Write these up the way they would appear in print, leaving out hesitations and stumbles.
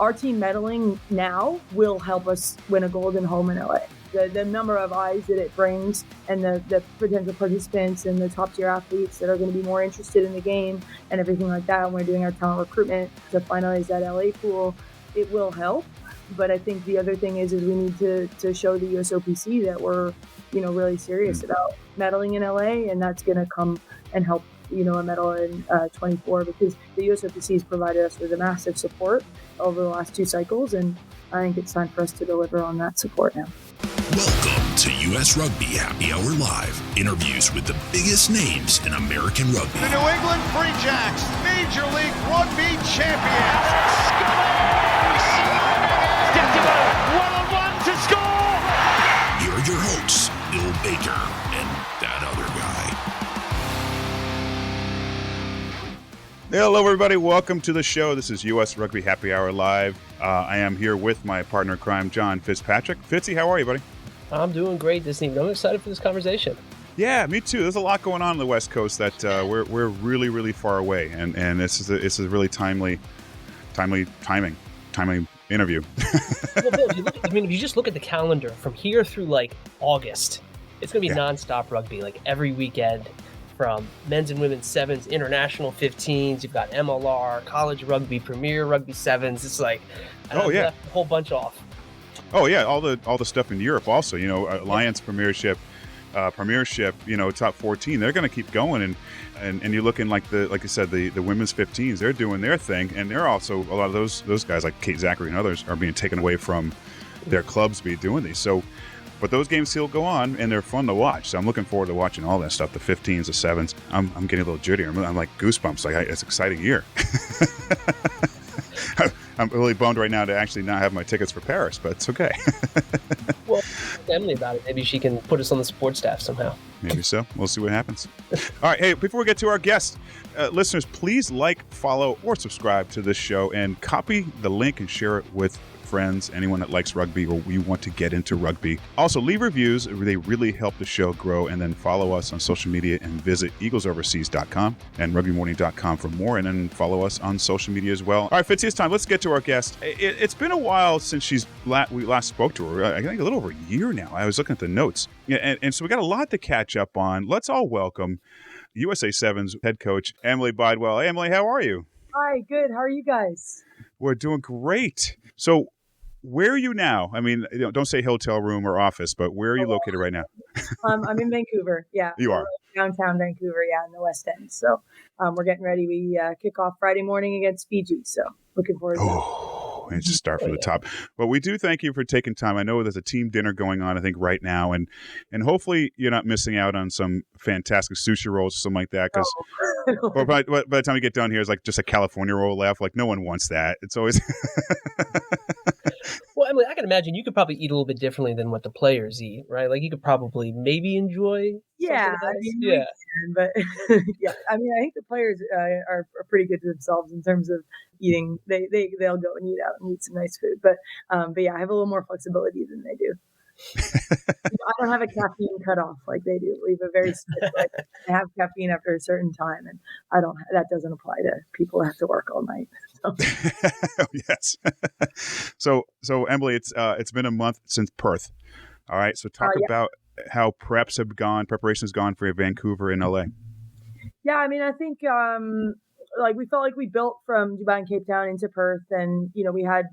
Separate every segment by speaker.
Speaker 1: our team medaling now will help us win a gold in home in LA. The number of eyes that it brings and the potential participants and the top tier athletes that are going to be more interested in the game and everything like that. And we're doing our talent recruitment to finalize that LA pool. It will help. But I think the other thing is we need to show the USOPC that we're, really serious about medaling in LA, and that's going to come and help, a medal in 24, because the USOPC has provided us with a massive support over the last 2 cycles, and I think it's time for us to deliver on that support now.
Speaker 2: Welcome to US Rugby Happy Hour Live. Interviews with the biggest names in American rugby.
Speaker 3: The New England Free Jacks, Major League Rugby champions. One-on-one to score.
Speaker 2: Here are your hosts, Bill Baker and that other guy.
Speaker 4: Hello, everybody. Welcome to the show. This is US Rugby Happy Hour Live. I am here with my partner in crime, John Fitzpatrick. Fitzy, how are you, buddy?
Speaker 5: I'm doing great this evening. I'm excited for this conversation.
Speaker 4: Yeah, me too. There's a lot going on on the West Coast that we're really, really far away, and this is a really timely interview.
Speaker 5: Well, Bill, if you just look at the calendar from here through like August, it's going to be nonstop rugby, like every weekend. From men's and women's sevens, international 15s, you've got MLR, college rugby, premier rugby sevens. It's like, a whole bunch off.
Speaker 4: Oh yeah, all the stuff in Europe also. Alliance Premiership, top 14. They're going to keep going, and you're looking like you said, the women's 15s. They're doing their thing, and they're also a lot of those guys like Kate Zachary and others are being taken away from their clubs to be doing these. So. But those games still go on, and they're fun to watch. So I'm looking forward to watching all that stuff, the 15s, the 7s. I'm getting a little jitty. I'm like goosebumps. Like, it's an exciting year. I'm really bummed right now to actually not have my tickets for Paris, but it's okay.
Speaker 5: Well, Emily about it. Maybe she can put us on the sports staff somehow.
Speaker 4: Maybe so. We'll see what happens. All right. Hey, before we get to our guest, listeners, please like, follow, or subscribe to this show and copy the link and share it with friends, anyone that likes rugby or we want to get into rugby. Also, leave reviews. They really help the show grow. And then follow us on social media and visit eaglesoverseas.com and rugbymorning.com for more. And then follow us on social media as well. All right, Fitzy, it's time. Let's get to our guest. It's been a while since we last spoke to her. I think a little over a year now. I was looking at the notes. And so we got a lot to catch up on. Let's all welcome USA Sevens head coach, Emilie Bydwell. Hey, Emily, how are you?
Speaker 1: Hi, good. How are you guys?
Speaker 4: We're doing great. So, where are you now? I mean, don't say hotel room or office, but where are you located right now?
Speaker 1: I'm in Vancouver. Yeah.
Speaker 4: You are?
Speaker 1: Downtown Vancouver, in the West End. So we're getting ready. We kick off Friday morning against Fiji. So looking forward to it.
Speaker 4: It's just start from the top. But we do thank you for taking time. I know there's a team dinner going on, I think, right now. And hopefully you're not missing out on some fantastic sushi rolls or something like that. Because by the time you get done here, it's like just a California roll left. Like, no one wants that. It's always...
Speaker 5: Well, Emily, I can imagine you could probably eat a little bit differently than what the players eat, right? Like, you could probably maybe enjoy.
Speaker 1: Yeah, but yeah, I mean, I think the players are pretty good to themselves in terms of eating. They'll go and eat out and eat some nice food, but yeah, I have a little more flexibility than they do. I don't have a caffeine cutoff like they do. We have a very strict, I have caffeine after a certain time, and I don't. That doesn't apply to people who have to work all night. So.
Speaker 4: Yes. So Emily, it's been a month since Perth. All right. So talk about how preparations gone for Vancouver and LA.
Speaker 1: Yeah, I mean, I think we felt like we built from Dubai and Cape Town into Perth, and we had.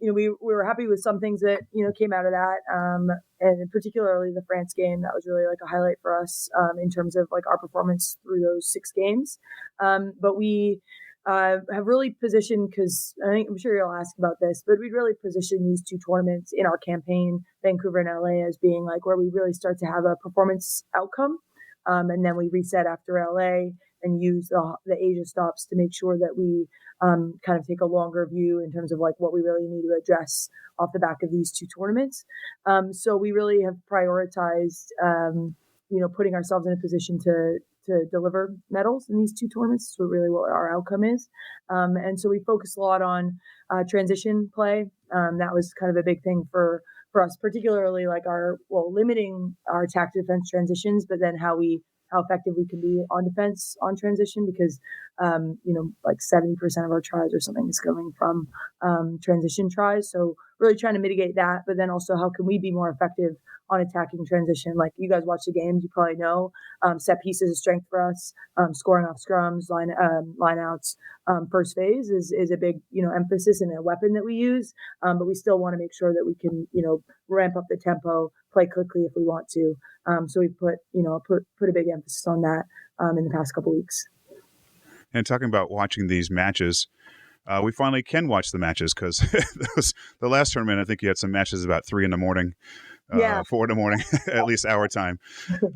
Speaker 1: We were happy with some things that, came out of that. And particularly the France game, that was really like a highlight for us in terms of like our performance through those 6 games. But we have really positioned, because I'm sure you'll ask about this, but we'd really positioned these 2 tournaments in our campaign, Vancouver and LA, as being like where we really start to have a performance outcome. And then we reset after LA and use the Asia stops to make sure that we kind of take a longer view in terms of like what we really need to address off the back of these 2 tournaments. So we really have prioritized, putting ourselves in a position to deliver medals in these 2 tournaments. So really what our outcome is. And so we focus a lot on transition play. That was kind of a big thing for us, particularly like limiting our attack defense transitions, but then how effective we can be on defense on transition, because like 70% of our tries or something is coming from transition tries. So really trying to mitigate that, but then also how can we be more effective on attacking transition? Like you guys watch the games, you probably know set pieces is a strength for us. Scoring off scrums, line outs, first phase is a big emphasis and a weapon that we use. But we still want to make sure that we can ramp up the tempo, play quickly if we want to. So we put a big emphasis on that in the past couple weeks.
Speaker 4: And talking about watching these matches, we finally can watch the matches because the last tournament, I think you had some matches about 3 a.m, 4 a.m, at least our time.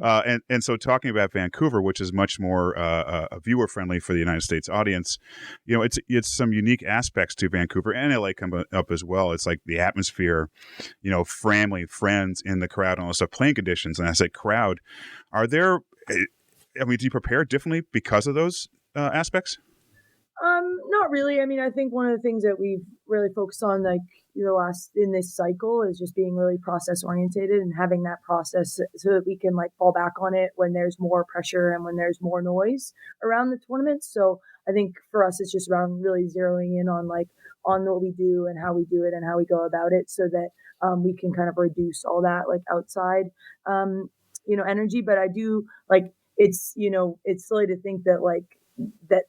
Speaker 4: And so talking about Vancouver, which is much more viewer friendly for the United States audience, it's some unique aspects to Vancouver and LA come up as well. It's like the atmosphere, family, friends in the crowd, and all that stuff, playing conditions. And I say crowd, do you prepare differently because of those aspects?
Speaker 1: Not really. I mean, I think one of the things that we've really focused on, like in this cycle, is just being really process orientated and having that process so that we can like fall back on it when there's more pressure and when there's more noise around the tournament. So I think for us, it's just around really zeroing in on what we do and how we do it and how we go about it, so that we can kind of reduce all that like outside energy. But I do like it's silly to think that that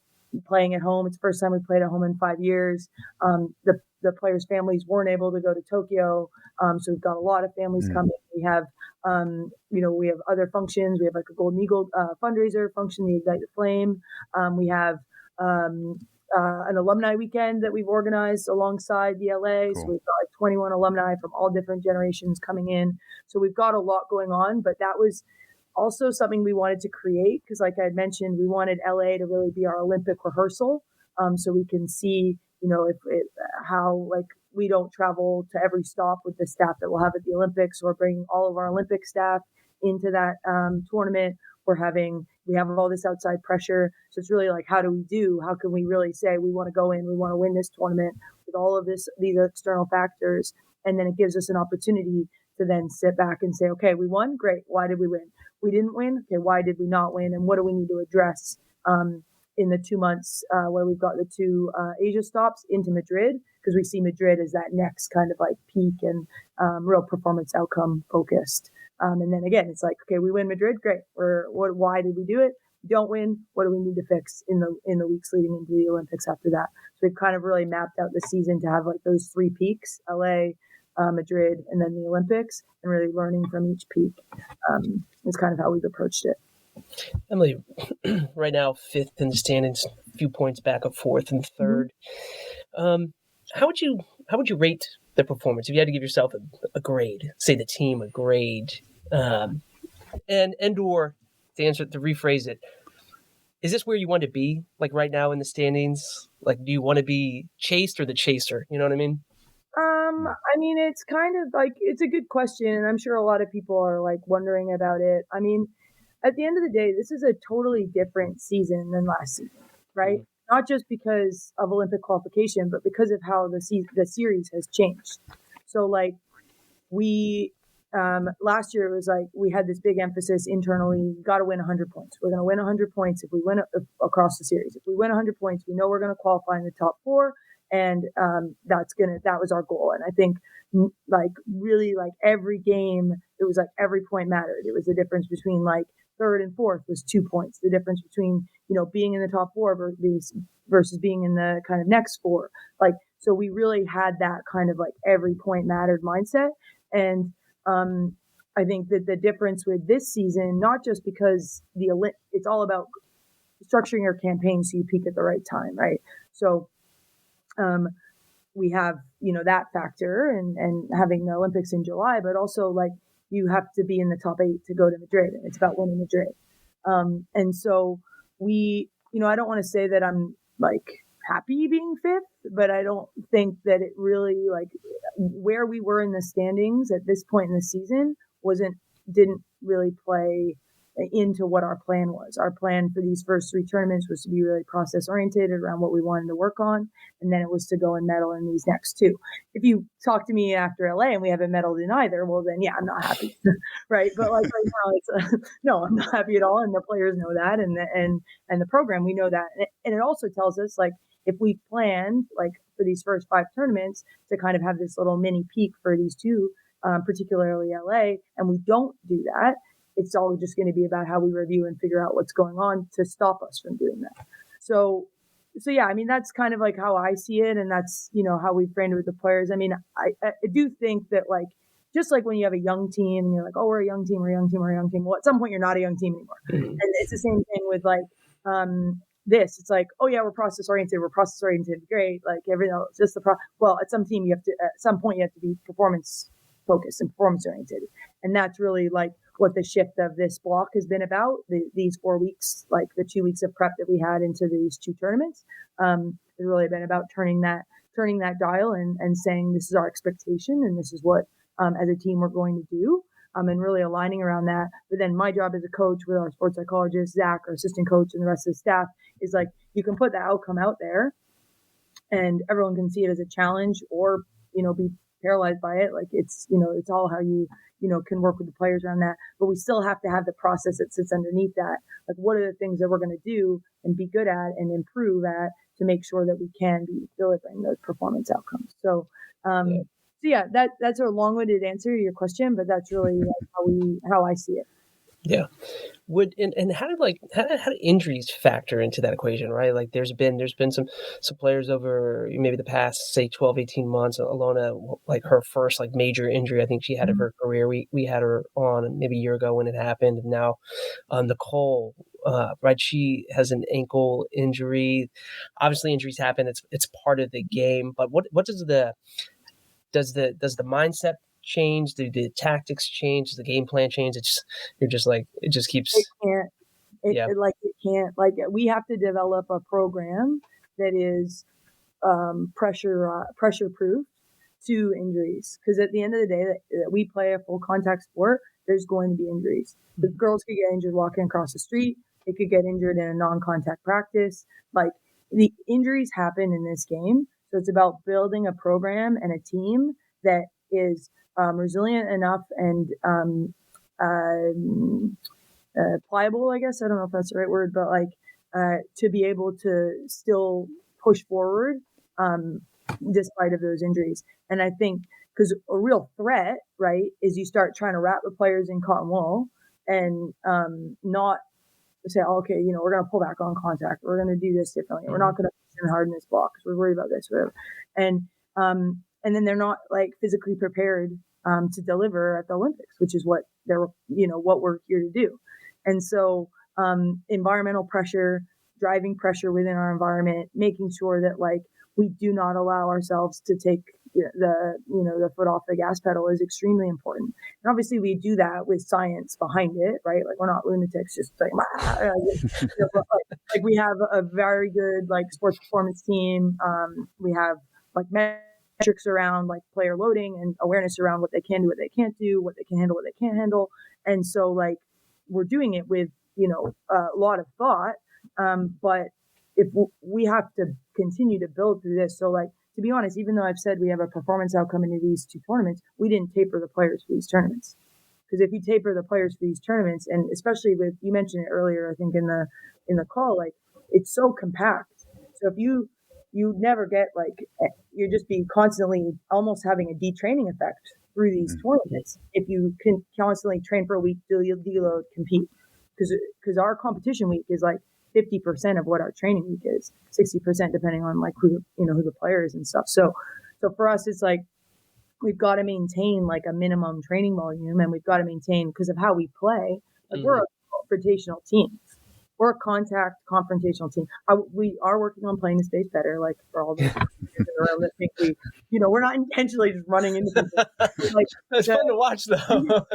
Speaker 1: playing at home, it's the first time we played at home in 5 years. The players' families weren't able to go to Tokyo, so we've got a lot of families coming. We have we have other functions. We have like a Golden Eagle fundraiser function, the Ignite the Flame. We have an alumni weekend that we've organized alongside the LA. Cool. So we've got like 21 alumni from all different generations coming in. So we've got a lot going on, but that was also something we wanted to create because, like I had mentioned, we wanted LA to really be our Olympic rehearsal, so we can see, how like we don't travel to every stop with the staff that we'll have at the Olympics, or bring all of our Olympic staff into that tournament. We have all this outside pressure, so it's really like, how can we really say we want to go in, we want to win this tournament with all of these external factors, and then it gives us an opportunity to then sit back and say, okay, we won, great. Why did we win? We didn't win. Okay, why did we not win? And what do we need to address in the 2 months where we've got the 2 Asia stops into Madrid? Because we see Madrid as that next kind of like peak and real performance outcome focused. And then again, it's like, okay, we win Madrid, great. Why did we do it? We don't win. What do we need to fix in the weeks leading into the Olympics after that? So we've kind of really mapped out the season to have like those 3 peaks: LA, Madrid, and then the Olympics, and really learning from each peak is kind of how we've approached it.
Speaker 5: Emily, right now 5th in the standings, a few points back of 4th and 3rd. How would you rate the performance if you had to give yourself a grade? Say the team a grade, or to rephrase it, is this where you want to be? Like right now in the standings, like do you want to be chased or the chaser? You know what I mean?
Speaker 1: I mean, it's kind of like, it's a good question, and I'm sure a lot of people are like wondering about it. I mean, at the end of the day, this is a totally different season than last season, right? Not just because of Olympic qualification, but because of how the series has changed. So like last year it was like we had this big emphasis internally, you got to win 100 points. We're going to win 100 points if we win across the series. If we win 100 points, we know we're going to qualify in the top 4. And that was our goal. And I think like really like every game, it was like every point mattered. It was the difference between like 3rd and 4th was 2 points. The difference between, being in the top 4 versus being in the kind of next 4. Like, so we really had that kind of like every point mattered mindset. And I think that the difference with this season, not just because it's all about structuring your campaign so you peak at the right time, right? So we have, that factor and having the Olympics in July, but also like you have to be in the top 8 to go to Madrid, and it's about winning Madrid. And so I don't want to say that I'm like happy being 5th, but I don't think that it really like where we were in the standings at this point in the season didn't really play into what our plan was. Our plan for these first 3 tournaments was to be really process oriented around what we wanted to work on. And then it was to go and medal in these next 2. If you talk to me after LA and we haven't medaled in either, well then, yeah, I'm not happy. Right. But like right now it's no, I'm not happy at all. And the players know that. And the program, we know that. And it also tells us, like, if we planned like for these first 5 tournaments to kind of have this little mini peak for these 2, particularly LA, and we don't do that, it's all just going to be about how we review and figure out what's going on to stop us from doing that. So yeah, I mean, that's kind of like how I see it. And that's, how we framed it with the players. I mean, I do think that, like, just like when you have a young team and you're like, oh, we're a young team. Well, at some point you're not a young team anymore. And it's the same thing with like, this. It's like, oh yeah, we're process oriented. Great. Like everything else, just well, at some point you have to be performance focused and performance oriented. And that's really like what the shift of this block has been about. These 4 weeks, like the 2 weeks of prep that we had into these 2 tournaments, has really been about turning that dial and saying, this is our expectation and this is what, as a team, we're going to do. And really aligning around that. But then my job as a coach with our sports psychologist, Zach, our assistant coach, and the rest of the staff is like, you can put the outcome out there and everyone can see it as a challenge or, be paralyzed by it. Like it's all how you can work with the players around that. But we still have to have the process that sits underneath that. Like, what are the things that we're going to do and be good at and improve at to make sure that we can be delivering those performance outcomes. So, yeah, that's a long-winded answer to your question, but that's really how I see it.
Speaker 5: Yeah. How did injuries factor into that equation, right? Like there's been some players over maybe the past, say, 12, 18 months. Alona, like her first like major injury I think she had of her career. We had her on maybe a year ago when it happened. And now Nicole, right, she has an ankle injury. Obviously injuries happen. It's part of the game. But what does the mindset change? Do the tactics change? Does the game plan change? It just keeps.
Speaker 1: It can't. It can't. Like, we have to develop a program that is pressure proof to injuries. Because at the end of the day, that we play a full contact sport, there's going to be injuries. The girls could get injured walking across the street. They could get injured in a non-contact practice. Like, the injuries happen in this game. So it's about building a program and a team that is resilient enough and pliable, I guess. I don't know if that's the right word, but like to be able to still push forward despite of those injuries. And I think because a real threat, right, is you start trying to wrap the players in cotton wool and not say, oh, okay, we're going to pull back on contact. We're going to do this differently. We're not going to push in hard in this block because we're worried about this, whatever. And then they're not like physically prepared to deliver at the Olympics, which is what what we're here to do. And so environmental pressure, driving pressure within our environment, making sure that like we do not allow ourselves to take the foot off the gas pedal is extremely important. And obviously we do that with science behind it, right? Like we're not lunatics just like, like we have a very good like sports performance team. We have like metrics around like player loading and awareness around what they can do, what they can't do, what they can handle, what they can't handle. And so like we're doing it with, a lot of thought. But if we have to continue to build through this. So like, to be honest, even though I've said we have a performance outcome into these 2 tournaments, we didn't taper the players for these tournaments. Because if you taper the players for these tournaments, and especially with, you mentioned it earlier, I think in the call, like it's so compact. So if you never get like, you'd just be constantly almost having a detraining effect through these tournaments. If you can constantly train for a week, deload, compete. Because our competition week is like 50% of what our training week is, 60% depending on like who the player is and stuff. So for us, it's like we've got to maintain like a minimum training volume, and we've got to maintain because of how we play. Like we're a confrontational team. We're a contact confrontational team. We are working on playing the space better, like for all the that think we're not intentionally just running into people. Like,
Speaker 5: it's fun to watch though.
Speaker 1: But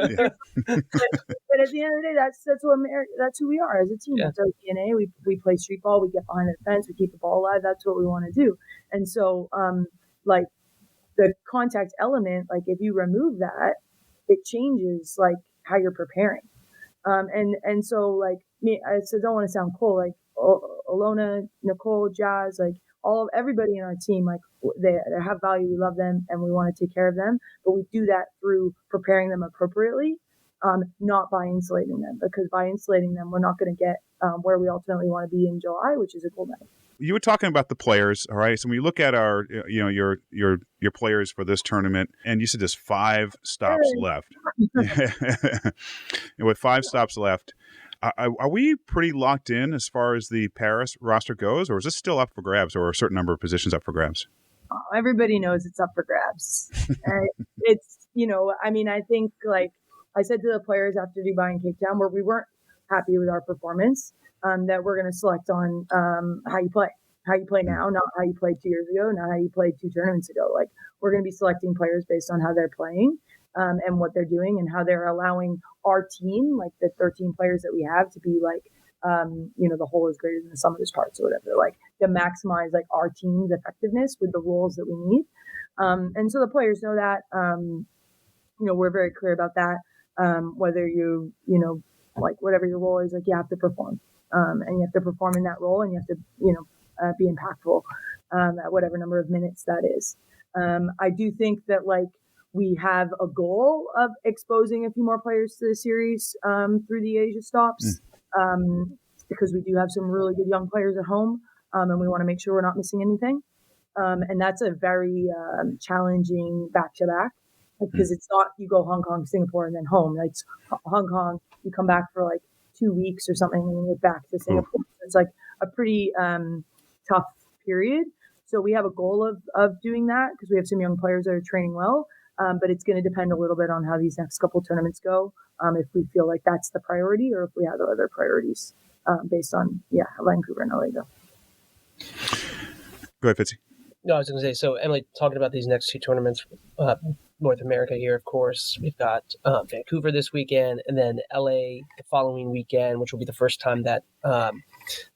Speaker 1: at the end of the day, that's who we are as a team. Yeah. That's our DNA. We play street ball. We get behind the defense. We keep the ball alive. That's what we want to do. And so, like the contact element, like if you remove that, it changes like how you're preparing. And so like me, I don't want to sound cool, like Alona, Nicole, Jazz, like everybody in our team, like they have value. We love them and we want to take care of them, but we do that through preparing them appropriately, not by insulating them, because by insulating them, we're not going to get where we ultimately want to be in July, which is a gold medal.
Speaker 4: You were talking about the players, all right? So when you look at our, your players for this tournament, and you said there's 5 stops left. And with 5 stops left, are we pretty locked in as far as the Paris roster goes, or is this still up for grabs, or a certain number of positions up for grabs?
Speaker 1: Everybody knows it's up for grabs. It's, I think, like I said to the players after Dubai and Cape Town, where we weren't happy with our performance, that we're going to select on how you play now, not how you played 2 years ago, not how you played 2 tournaments ago. Like, we're going to be selecting players based on how they're playing and what they're doing and how they're allowing our team, like the 13 players that we have, to be like, the whole is greater than the sum of its parts or whatever, like to maximize like our team's effectiveness with the roles that we need. And so the players know that, we're very clear about that. Whether like whatever your role is, like you have to perform, and you have to perform in that role, and you have to, be impactful at whatever number of minutes that is. I do think that like we have a goal of exposing a few more players to the series through the Asia stops, because we do have some really good young players at home, and we want to make sure we're not missing anything. And that's a very challenging back-to-back, because it's not you go Hong Kong, Singapore, and then home. Like Hong Kong, you come back for like 2 weeks or something, and then you're back to Singapore. It's like a pretty tough period. So we have a goal of doing that, because we have some young players that are training well. But it's going to depend a little bit on how these next couple tournaments go. If we feel like that's the priority, or if we have other priorities based on how Vancouver and LA go.
Speaker 4: Go ahead, Fitzy.
Speaker 5: No, I was going to say, so Emily, talking about these next 2 tournaments, North America here, of course, we've got Vancouver this weekend, and then LA the following weekend, which will be the first time that the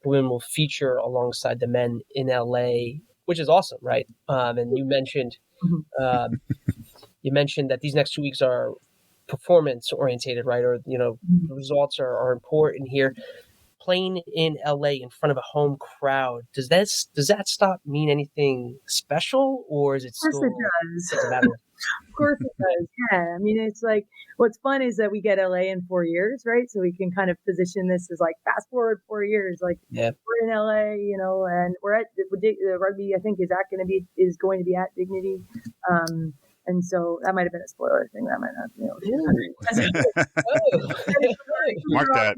Speaker 5: women will feature alongside the men in LA, which is awesome, right? And you mentioned that these next 2 weeks are performance orientated, right? Or, the results are important here. Playing in LA in front of a home crowd, does that stop mean anything special, or is it still?
Speaker 1: Of course it does. Of course it does. Yeah. I mean, it's like, what's fun is that we get LA in 4 years, right? So we can kind of position this as like fast forward 4 years, like we're in LA, and we're at the rugby. I think is going to be at Dignity. And so that might have been a spoiler thing. That might not be.
Speaker 4: Mark that.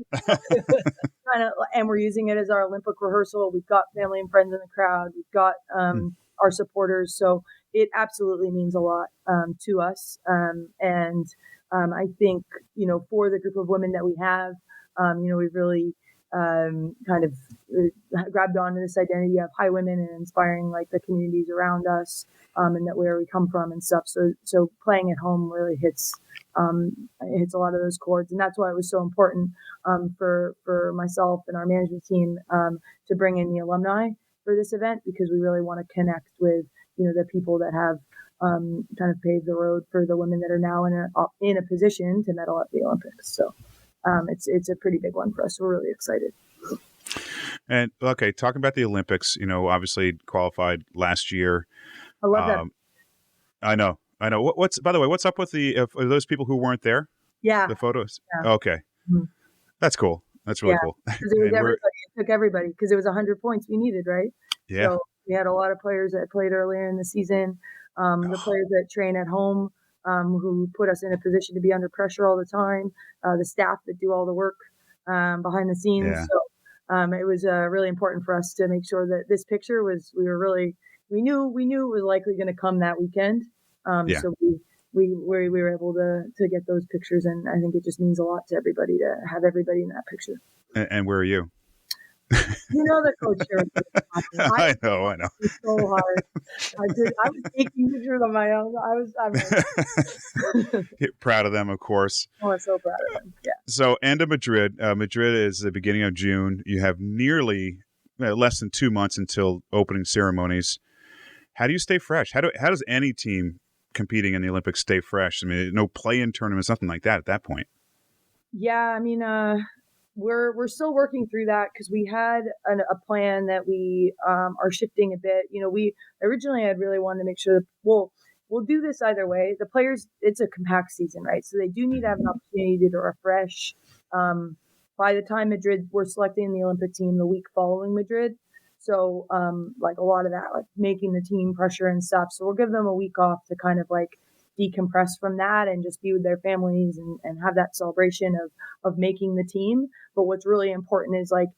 Speaker 1: And we're using it as our Olympic rehearsal. We've got family and friends in the crowd. We've got our supporters. So it absolutely means a lot to us. And I think, for the group of women that we have, we've really kind of grabbed onto this identity of high women and inspiring like the communities around us, and that where we come from and stuff. So playing at home really hits a lot of those chords, and that's why it was so important for myself and our management team to bring in the alumni for this event, because we really want to connect with the people that have kind of paved the road for the women that are now in a position to medal at the Olympics. So it's a pretty big one for us. We're really excited.
Speaker 4: And okay, talking about the Olympics, obviously qualified last year.
Speaker 1: I love that.
Speaker 4: I know. What's by the way, what's up with are those people who weren't there?
Speaker 1: Yeah.
Speaker 4: The photos.
Speaker 1: Yeah.
Speaker 4: Okay. Mm-hmm. That's cool. That's really cool.
Speaker 1: Because it took everybody, because it was 100 points we needed, right?
Speaker 4: Yeah.
Speaker 1: So we had a lot of players that played earlier in the season. The players that train at home, who put us in a position to be under pressure all the time. The staff that do all the work behind the scenes.
Speaker 4: Yeah.
Speaker 1: So it was really important for us to make sure that this picture was. We knew it was likely going to come that weekend. So we were able to get those pictures, and I think it just means a lot to everybody to have everybody in that picture.
Speaker 4: And where are you?
Speaker 1: The coach here.
Speaker 4: I know.
Speaker 1: It's so hard. I was taking pictures on my own. I'm
Speaker 4: proud of them, of course.
Speaker 1: Oh, I'm so proud of them. Yeah.
Speaker 4: So, end of Madrid. Madrid is the beginning of June. You have nearly less than 2 months until opening ceremonies. How do you stay fresh? How does any team competing in the Olympics stay fresh? I mean, no play-in tournaments, nothing like that at that point.
Speaker 1: Yeah, I mean, we're still working through that because we had a plan that we are shifting a bit. We originally had really wanted to make sure that, we'll do this either way. The players, it's a compact season, right? So they do need to have an opportunity to refresh. By the time Madrid, we're selecting the Olympic team the week following Madrid. So like a lot of that, like making the team pressure and stuff. So we'll give them a week off to kind of like decompress from that and just be with their families and have that celebration of making the team. But what's really important is like,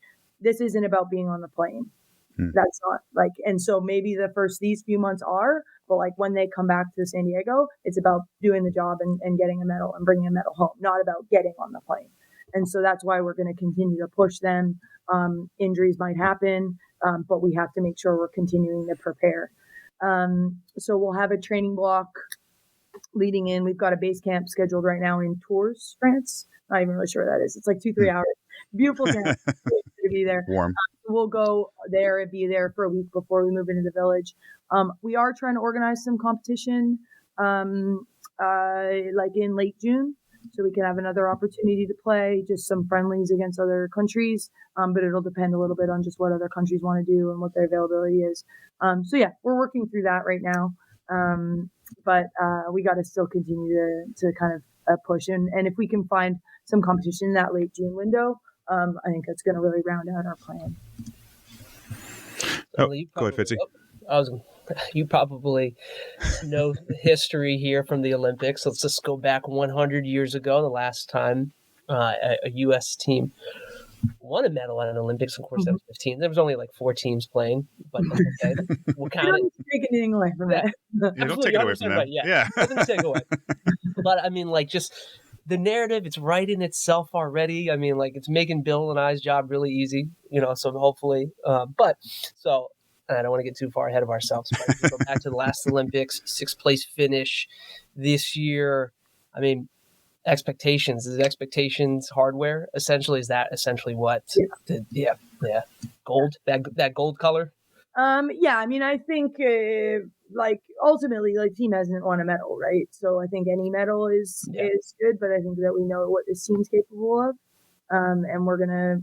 Speaker 1: this isn't about being on the plane. That's not like, and so maybe these few months are, but like when they come back to San Diego, it's about doing the job and getting a medal and bringing a medal home, not about getting on the plane. And so that's why we're going to continue to push them. Injuries might happen, but we have to make sure we're continuing to prepare. So we'll have a training block leading in. We've got a base camp scheduled right now in Tours, France. Not even really sure what that is. It's like 2-3 hours. Beautiful camp to be there.
Speaker 4: Warm.
Speaker 1: We'll go there and be there for a week before we move into the village. We are trying to organize some competition like in late June, so we can have another opportunity to play just some friendlies against other countries. But it'll depend a little bit on just what other countries want to do and what their availability is. So yeah, we're working through that right now. But we got to still continue to kind of push. And if we can find some competition in that late June window, I think that's going to really round out our plan.
Speaker 4: Go ahead, Fitzy.
Speaker 5: You probably know the history here from the Olympics. Let's just go back 100 years ago, the last time a U.S. team won a medal at an Olympics. Of course, that was 15. There was only like 4 teams playing, but okay, we'll count it.
Speaker 1: Take anything away from that.
Speaker 4: Yeah, don't take it away from that.
Speaker 5: Right, yeah. Nothing to take away. But I mean, like, just the narrative, it's writing itself already. I mean, like, it's making Bill and I's job really easy, so hopefully. I don't want to get too far ahead of ourselves, but if we go back to the last Olympics, 6th place finish this year. I mean, expectations. Is expectations hardware? Essentially, is that essentially what? Yeah. Gold, that gold color?
Speaker 1: Yeah, I mean, I think like ultimately, like team hasn't won a medal, right? So I think any medal is good, but I think that we know what this team's capable of, and we're gonna,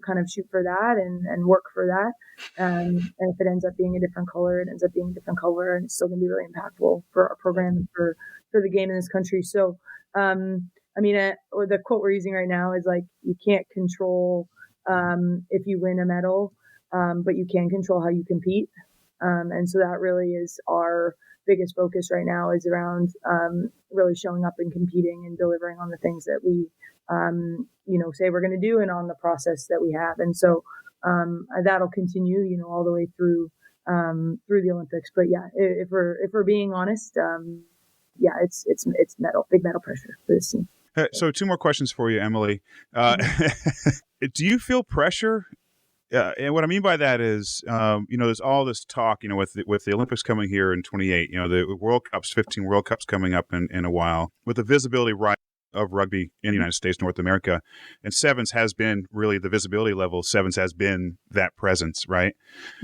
Speaker 1: kind of shoot for that and work for that. And if it ends up being a different color, it ends up being a different color, and it's still gonna be really impactful for our program and for the game in this country. So, I mean, or the quote we're using right now is like, you can't control if you win a medal. But you can control how you compete. And so that really is our biggest focus right now, is around really showing up and competing and delivering on the things that we, say we're going to do and on the process that we have. And so that'll continue, all the way through the Olympics. But yeah, if we're being honest, it's big medal pressure for this team.
Speaker 4: So 2 more questions for you, Emilie. Do you feel pressure? And what I mean by that is, there's all this talk, with the Olympics coming here in 28, the World Cups, 15 World Cups coming up in a while, with the visibility of rugby in the United States, North America, and Sevens has been really the visibility level. Sevens has been that presence, right?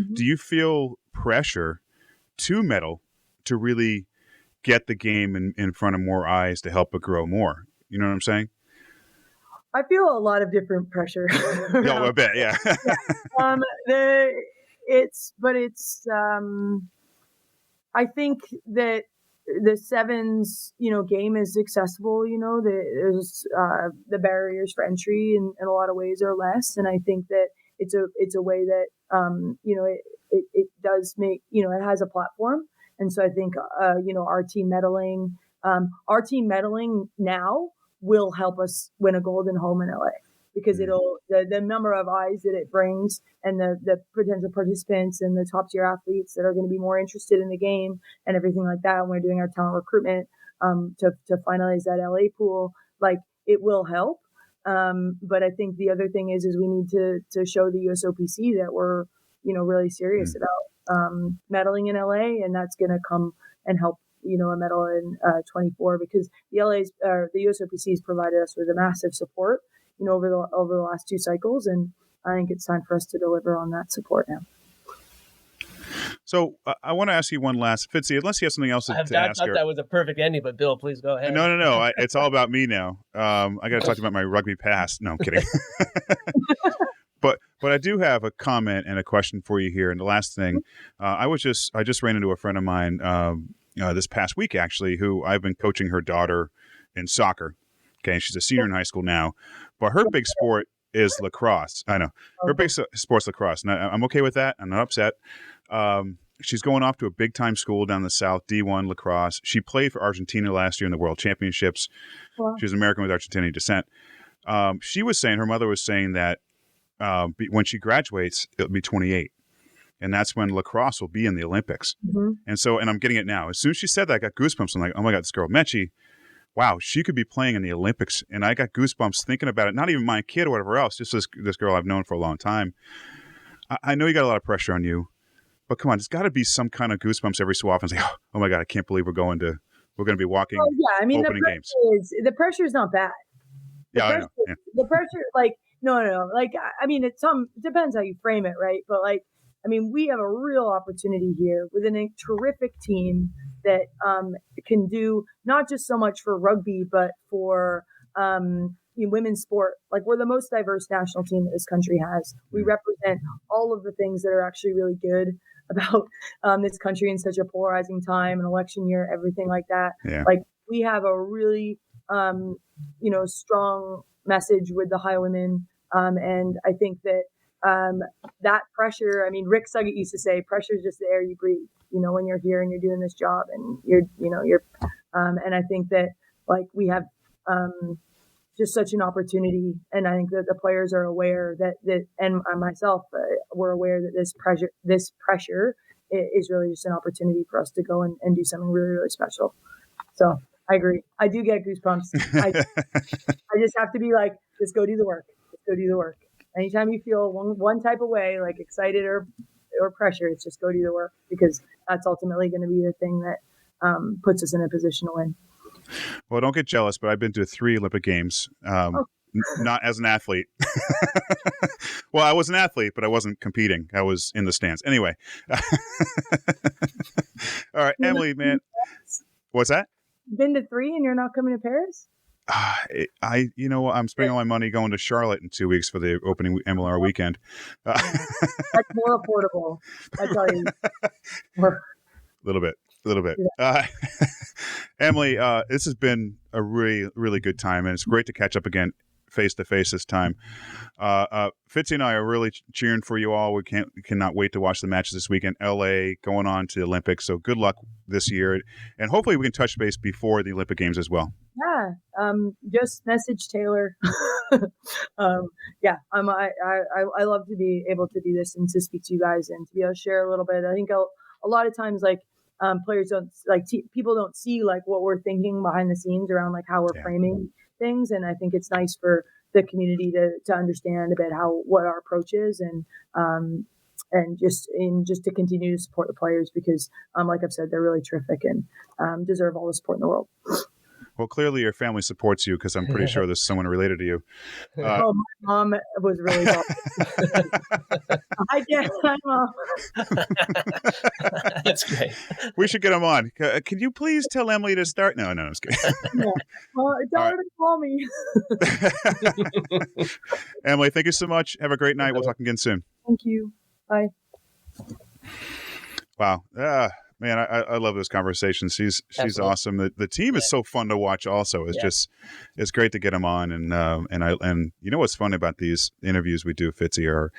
Speaker 4: Mm-hmm. Do you feel pressure to medal to really get the game in front of more eyes to help it grow more? You know what I'm saying?
Speaker 1: I feel a lot of different pressure.
Speaker 4: No, I bet, yeah.
Speaker 1: I think that the Sevens, game is accessible. There's the barriers for entry in a lot of ways are less, and I think that it's a way that it does make it has a platform, and so I think our team medaling now will help us win a gold in home in LA, because the number of eyes that it brings and the potential participants and the top tier athletes that are going to be more interested in the game and everything like that. And we're doing our talent recruitment to finalize that LA pool, like it will help. But I think the other thing is we need to show the USOPC that we're, really serious about medaling in LA, and that's going to come and help a medal in 24, because the USOPC has provided us with a massive support, over the last 2 cycles. And I think it's time for us to deliver on that support now.
Speaker 4: So I want to ask you one last, Fitzy, unless you have something else to ask
Speaker 5: I thought
Speaker 4: her.
Speaker 5: that was a perfect ending, but Bill, please go ahead.
Speaker 4: No. It's all about me now. I got to talk about my rugby past. No, I'm kidding. But I do have a comment and a question for you here. And the last thing, I just ran into a friend of mine this past week, actually, who I've been coaching her daughter in soccer. Okay, she's a senior in high school now, but her big sport is lacrosse. I know. Her big sport's lacrosse. And I'm okay with that. I'm not upset. She's going off to a big-time school down the south, D1 lacrosse. She played for Argentina last year in the World Championships. Wow. She was American with Argentinian descent. She was saying, her mother was saying that when she graduates, it'll be 28. And that's when lacrosse will be in the Olympics. Mm-hmm. And I'm getting it now. As soon as she said that, I got goosebumps. I'm like, oh my God, this girl, Mechi, wow, she could be playing in the Olympics. And I got goosebumps thinking about it. Not even my kid or whatever else, just this girl I've known for a long time. I know you got a lot of pressure on you, but come on, there's got to be some kind of goosebumps every so often. It's like, oh my God, I can't believe we're going to be walking opening games.
Speaker 1: The pressure is not bad.
Speaker 4: I know. Yeah.
Speaker 1: The pressure, like, no. Like, I mean, it depends how you frame it, right? But like, I mean, we have a real opportunity here with a terrific team that can do not just so much for rugby, but for women's sport. Like, we're the most diverse national team that this country has. We represent all of the things that are actually really good about this country in such a polarizing time, an election year, everything like that.
Speaker 4: Yeah.
Speaker 1: Like, we have a really, strong message with the high women. And I think that that pressure, I mean, Rick Suggett used to say, pressure is just the air you breathe, when you're here and you're doing this job and and I think that, like, we have just such an opportunity. And I think that the players are aware that and myself, we're aware that this pressure is really just an opportunity for us to go and do something really, really special. So I agree. I do get goosebumps. I just have to be like, just go do the work. Just go do the work. Anytime you feel one type of way, like excited or pressure, it's just go do the work, because that's ultimately going to be the thing that puts us in a position to win.
Speaker 4: Well, don't get jealous, but I've been to 3 Olympic Games, not as an athlete. Well, I was an athlete, but I wasn't competing. I was in the stands. Anyway. All right, Emily, man. What's that?
Speaker 1: Been to 3 and you're not coming to Paris?
Speaker 4: I'm spending all my money going to Charlotte in 2 weeks for the opening MLR weekend.
Speaker 1: That's more affordable, I tell you.
Speaker 4: A little bit. Yeah. Emily, this has been a really, really good time, and it's great to catch up again face to face this time. Fitzy and I are really cheering for you all. We cannot wait to watch the matches this weekend. LA going on to the Olympics, so good luck this year, and hopefully we can touch base before the Olympic Games as well.
Speaker 1: Yeah, just message Taylor. I love to be able to do this and to speak to you guys and to be able to share a little bit. I think a lot of times, like, players don't people don't see like what we're thinking behind the scenes around like how we're framing things, and I think it's nice for the community to understand a bit what our approach is, and just to continue to support the players, because like I've said, they're really terrific and deserve all the support in the world.
Speaker 4: Well, clearly your family supports you, because I'm pretty sure there's someone related to you.
Speaker 1: My mom was really I get my mom.
Speaker 5: That's great.
Speaker 4: We should get him on. Can you please tell Emily to start? No, I'm just kidding.
Speaker 1: Yeah. Well, don't call me.
Speaker 4: Emily, thank you so much. Have a great night. We'll talk again soon.
Speaker 1: Thank you. Bye.
Speaker 4: Wow. Man, I love those conversations. She's awesome. The team is so fun to watch. Also, it's great to get them on. And you know what's fun about these interviews we do, Fitzy, are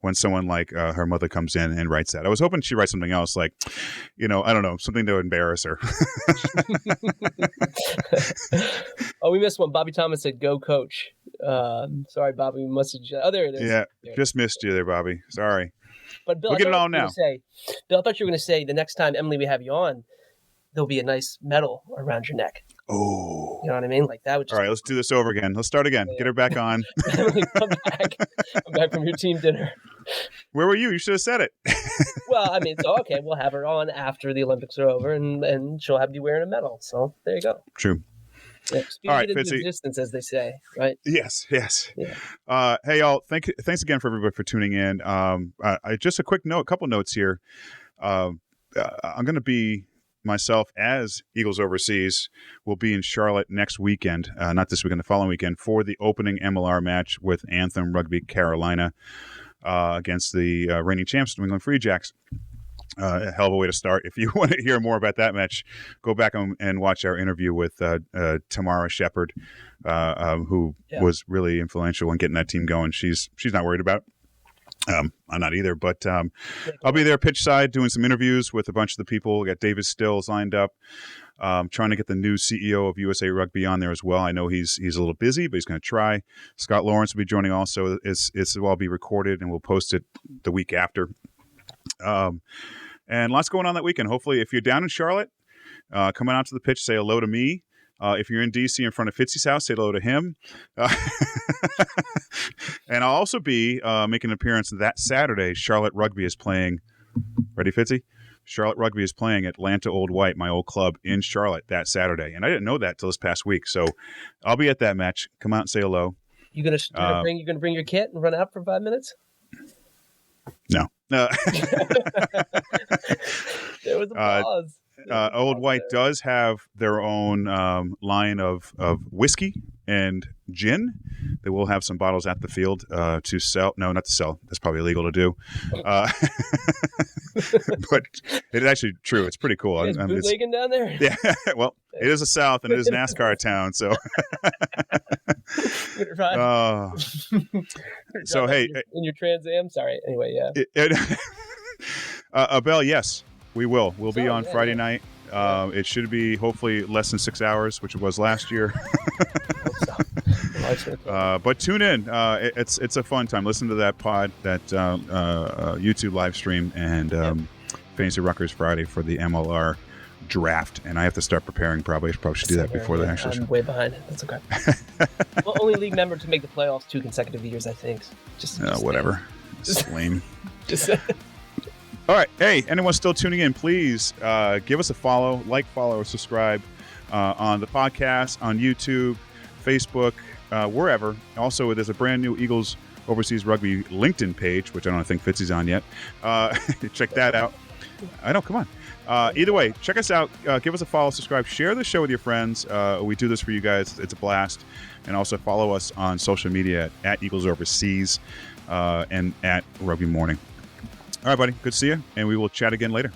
Speaker 4: when someone like her mother comes in and writes that. I was hoping she'd write something else, like, I don't know, something to embarrass her.
Speaker 5: Oh, we missed one. Bobby Thomas said, "Go coach." Sorry, Bobby. We must have. Oh, there it is.
Speaker 4: Yeah, just missed you there, Bobby. Sorry.
Speaker 5: But Bill,
Speaker 4: we'll get it on now.
Speaker 5: Bill, I thought you were going to say the next time, Emily, we have you on, there'll be a nice medal around your neck.
Speaker 4: Oh.
Speaker 5: You know what I mean? Like that would just...
Speaker 4: All right, let's do this over again. Let's start again. Yeah. Get her back on.
Speaker 5: Emily, come back from your team dinner.
Speaker 4: Where were you? You should have said it.
Speaker 5: Well, I mean, so okay, we'll have her on after the Olympics are over, and she'll have you wearing a medal. So there you go.
Speaker 4: True.
Speaker 5: Yeah,
Speaker 4: all right,
Speaker 5: Fitzy. Existence, as they say, right?
Speaker 4: Yes.
Speaker 5: Yeah.
Speaker 4: Hey, y'all. Thanks again for everybody for tuning in. Just a quick note, a couple notes here. I'm going to be myself as Eagles Overseas. Will be in Charlotte next weekend, not this weekend, the following weekend, for the opening MLR match with Anthem Rugby Carolina against the reigning champs, New England Free Jacks. A hell of a way to start. If you want to hear more about that match, go back and watch our interview with Tamara Shepard, who was really influential in getting that team going. She's not worried about it. I'm not either, but I'll be there pitch side doing some interviews with a bunch of the people. We got David Stills lined up, trying to get the new CEO of USA Rugby on there as well. I know he's a little busy, but he's going to try. Scott Lawrence will be joining also. It will all be recorded, and we'll post it the week after. And lots going on that weekend. Hopefully, if you're down in Charlotte, coming out to the pitch, say hello to me. If you're in D.C. in front of Fitzy's house, say hello to him. And I'll also be making an appearance that Saturday. Charlotte Rugby is playing. Ready, Fitzy? Charlotte Rugby is playing Atlanta Old White, my old club, in Charlotte that Saturday. And I didn't know that till this past week. So I'll be at that match. Come out and say hello.
Speaker 5: You gonna bring your kit and run out for 5 minutes?
Speaker 4: No.
Speaker 5: There was a pause.
Speaker 4: Old White does have their own line of whiskey and gin. They will have some bottles at the field to sell. No, not to sell. That's probably illegal to do. But it's actually true. It's pretty cool.
Speaker 5: You guys bootlegging down there?
Speaker 4: Yeah. Well, it is the South and it is NASCAR town. So, so hey,
Speaker 5: in your Trans Am. Sorry. Anyway, yeah.
Speaker 4: Abel, yes, we will. We'll be on Friday night. It should be hopefully less than 6 hours, which it was last year. But tune in. It's a fun time. Listen to that pod, that YouTube live stream, and Fantasy Ruckers Friday for the MLR draft. And I have to start preparing. Probably should do that before the actual show.
Speaker 5: I'm way behind. That's okay. Well, only league member to make the playoffs 2 consecutive years, I think. Just
Speaker 4: whatever. Just lame.
Speaker 5: Just.
Speaker 4: All right. Hey, anyone still tuning in, please give us a follow, follow, or subscribe on the podcast, on YouTube, Facebook, wherever. Also, there's a brand new Eagles Overseas Rugby LinkedIn page, which I don't think Fitzy's on yet. Check that out. I know, come on. Either way, check us out. Give us a follow, subscribe, share the show with your friends. We do this for you guys. It's a blast. And also follow us on social media at Eagles Overseas and at Rugby Morning. All right, buddy. Good to see you, and we will chat again later.